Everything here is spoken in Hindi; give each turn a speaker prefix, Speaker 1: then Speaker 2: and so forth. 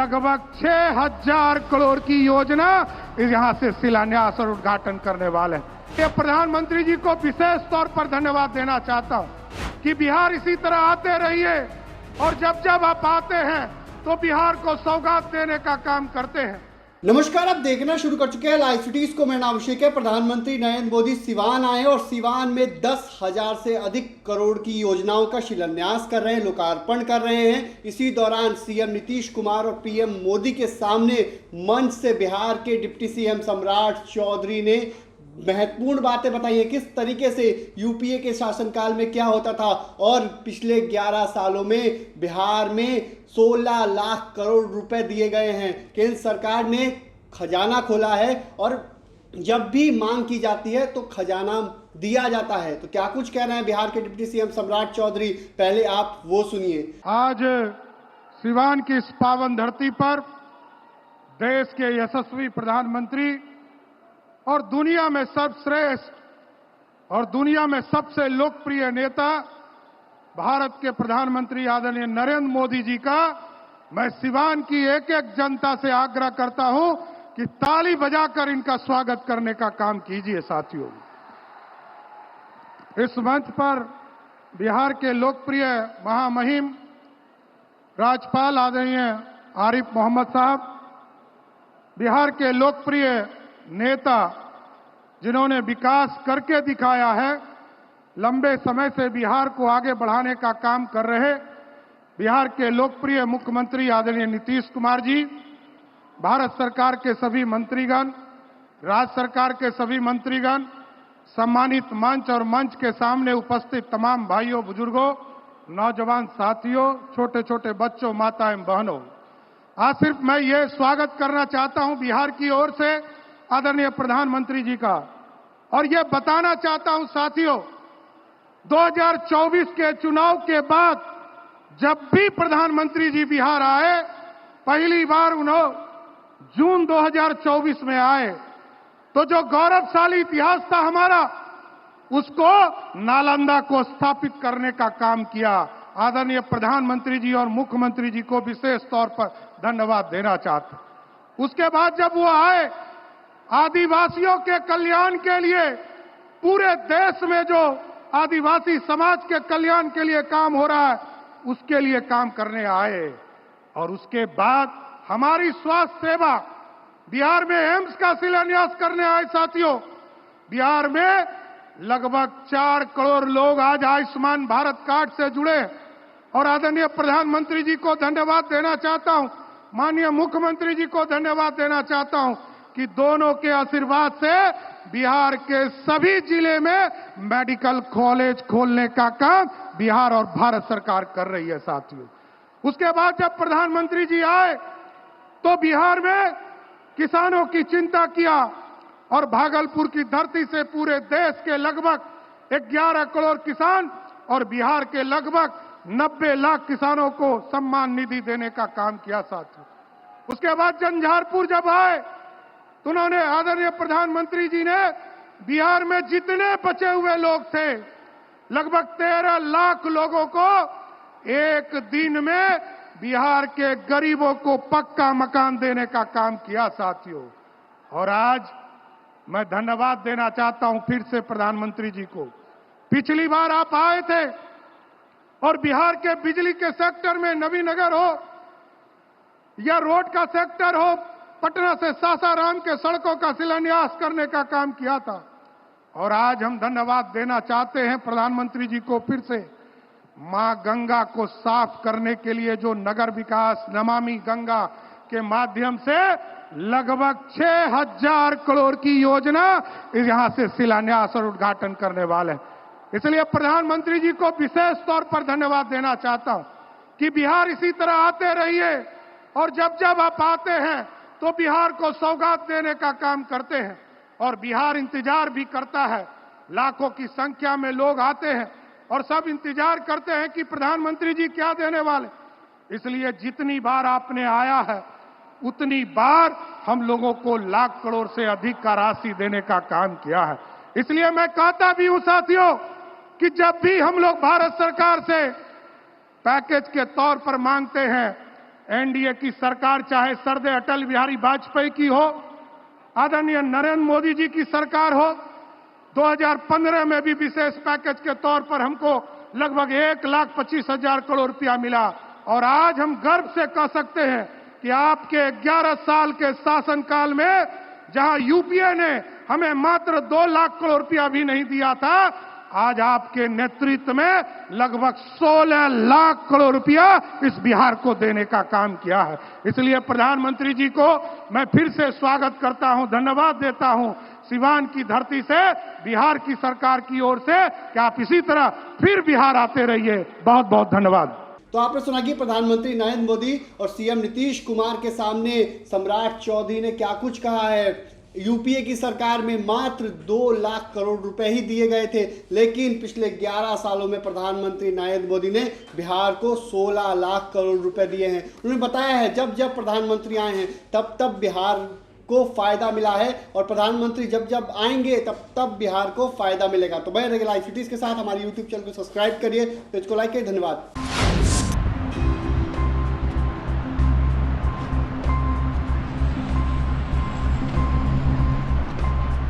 Speaker 1: लगभग 6,000 करोड़ की योजना यहां से शिलान्यास और उद्घाटन करने वाले हैं। ये प्रधानमंत्री जी को विशेष तौर पर धन्यवाद देना चाहता हूं कि बिहार इसी तरह आते रहिए और जब जब आप आते हैं तो बिहार को सौगात देने का काम करते हैं।
Speaker 2: नमस्कार, आप देखना शुरू कर चुके हैं लाइव सिटीज को। मेरा नाम अभिषेक है। प्रधानमंत्री नरेंद्र मोदी सिवान आए और सिवान में 10,000 से अधिक करोड़ की योजनाओं का शिलान्यास कर रहे हैं, लोकार्पण कर रहे हैं। इसी दौरान सीएम नीतीश कुमार और पीएम मोदी के सामने मंच से बिहार के डिप्टी सीएम सम्राट चौधरी ने महत्वपूर्ण बातें बताई हैं, किस तरीके से यूपीए के शासनकाल में क्या होता था और पिछले 11 सालों में बिहार में 16 लाख करोड़ रुपए दिए गए हैं। केंद्र सरकार ने खजाना खोला है और जब भी मांग की जाती है तो खजाना दिया जाता है। तो क्या कुछ कह रहे हैं बिहार के डिप्टी सीएम सम्राट चौधरी, पहले आप वो सुनिए।
Speaker 1: आज सिवान की इस पावन धरती पर देश के यशस्वी प्रधानमंत्री और दुनिया में सर्वश्रेष्ठ और दुनिया में सबसे लोकप्रिय नेता भारत के प्रधानमंत्री आदरणीय नरेंद्र मोदी जी का मैं सिवान की एक एक जनता से आग्रह करता हूं कि ताली बजाकर इनका स्वागत करने का काम कीजिए। साथियों, इस मंच पर बिहार के लोकप्रिय महामहिम राज्यपाल आदरणीय आरिफ मोहम्मद साहब, बिहार के लोकप्रिय नेता जिन्होंने विकास करके दिखाया है, लंबे समय से बिहार को आगे बढ़ाने का काम कर रहे बिहार के लोकप्रिय मुख्यमंत्री आदरणीय नीतीश कुमार जी, भारत सरकार के सभी मंत्रीगण, राज्य सरकार के सभी मंत्रीगण, सम्मानित मंच और मंच के सामने उपस्थित तमाम भाइयों बुजुर्गों, नौजवान साथियों, छोटे छोटे बच्चों, माता एवं बहनों, आज सिर्फ मैं ये स्वागत करना चाहता हूं बिहार की ओर से आदरणीय प्रधानमंत्री जी का, और ये बताना चाहता हूं साथियों, 2024 के चुनाव के बाद जब भी प्रधानमंत्री जी बिहार आए, पहली बार उन्होंने जून 2024 में आए, तो जो गौरवशाली इतिहास था हमारा, उसको नालंदा को स्थापित करने का काम किया। आदरणीय प्रधानमंत्री जी और मुख्यमंत्री जी को विशेष तौर पर धन्यवाद देना चाहते। उसके बाद जब वो आए, आदिवासियों के कल्याण के लिए, पूरे देश में जो आदिवासी समाज के कल्याण के लिए काम हो रहा है, उसके लिए काम करने आए। और उसके बाद हमारी स्वास्थ्य सेवा, बिहार में एम्स का शिलान्यास करने आए। साथियों, बिहार में लगभग 4 करोड़ लोग आज आयुष्मान भारत कार्ड से जुड़े और आदरणीय प्रधानमंत्री जी को धन्यवाद देना चाहता हूं, माननीय मुख्यमंत्री जी को धन्यवाद देना चाहता हूं कि दोनों के आशीर्वाद से बिहार के सभी जिले में मेडिकल कॉलेज खोलने का काम बिहार और भारत सरकार कर रही है। साथियों, उसके बाद जब प्रधानमंत्री जी आए तो बिहार में किसानों की चिंता किया और भागलपुर की धरती से पूरे देश के लगभग 11 करोड़ किसान और बिहार के लगभग 90 लाख किसानों को सम्मान निधि देने का काम किया। साथियों, उसके बाद झंझारपुर जब आए तो उन्होंने, आदरणीय प्रधानमंत्री जी ने बिहार में जितने बचे हुए लोग थे, लगभग 13 लाख लोगों को एक दिन में बिहार के गरीबों को पक्का मकान देने का काम किया। साथियों, और आज मैं धन्यवाद देना चाहता हूं फिर से प्रधानमंत्री जी को। पिछली बार आप आए थे और बिहार के बिजली के सेक्टर में नवीनगर हो या रोड का सेक्टर हो, पटना से सासाराम के सड़कों का शिलान्यास करने का काम किया था। और आज हम धन्यवाद देना चाहते हैं प्रधानमंत्री जी को फिर से, मां गंगा को साफ करने के लिए जो नगर विकास नमामि गंगा के माध्यम से लगभग 6,000 करोड़ की योजना यहां से शिलान्यास और उद्घाटन करने वाले हैं। इसलिए प्रधानमंत्री जी को विशेष तौर पर धन्यवाद देना चाहता हूं कि बिहार इसी तरह आते रहिए और जब जब आप आते हैं तो बिहार को सौगात देने का काम करते हैं। और बिहार इंतजार भी करता है, लाखों की संख्या में लोग आते हैं और सब इंतजार करते हैं कि प्रधानमंत्री जी क्या देने वाले। इसलिए जितनी बार आपने आया है, उतनी बार हम लोगों को लाख करोड़ से अधिक का राशि देने का काम किया है। इसलिए मैं कहता भी हूं साथियों कि जब भी हम लोग भारत सरकार से पैकेज के तौर पर मांगते हैं एनडीए की सरकार, चाहे सरदे अटल बिहारी वाजपेयी की हो, आदरणीय नरेंद्र मोदी जी की सरकार हो, 2015 में भी विशेष पैकेज के तौर पर हमको लगभग 1,25,000 करोड़ रुपया मिला। और आज हम गर्व से कह सकते हैं कि आपके 11 साल के शासनकाल में जहां यूपीए ने हमें मात्र 2 लाख करोड़ रुपया भी नहीं दिया था, आज आपके नेतृत्व में लगभग 16 लाख करोड़ रुपया इस बिहार को देने का काम किया है। इसलिए प्रधानमंत्री जी को मैं फिर से स्वागत करता हूं, धन्यवाद देता हूं सिवान की धरती से, बिहार की सरकार की ओर से, कि आप इसी तरह फिर बिहार आते रहिए। बहुत बहुत धन्यवाद।
Speaker 2: तो आपने सुना कि प्रधानमंत्री नरेंद्र मोदी और सीएम नीतीश कुमार के सामने सम्राट चौधरी ने क्या कुछ कहा है। यूपीए की सरकार में मात्र 2 लाख करोड़ रुपए ही दिए गए थे, लेकिन पिछले 11 सालों में प्रधानमंत्री नरेंद्र मोदी ने बिहार को 16 लाख करोड़ रुपए दिए हैं। उन्होंने बताया है जब जब प्रधानमंत्री आए हैं तब तब बिहार को फायदा मिला है, और प्रधानमंत्री जब जब आएंगे तब तब बिहार को फायदा मिलेगा। तो बने रहिए लाइव सिटीज के साथ, हमारे यूट्यूब चैनल को सब्सक्राइब करिए, पेज को लाइक करिए। धन्यवाद।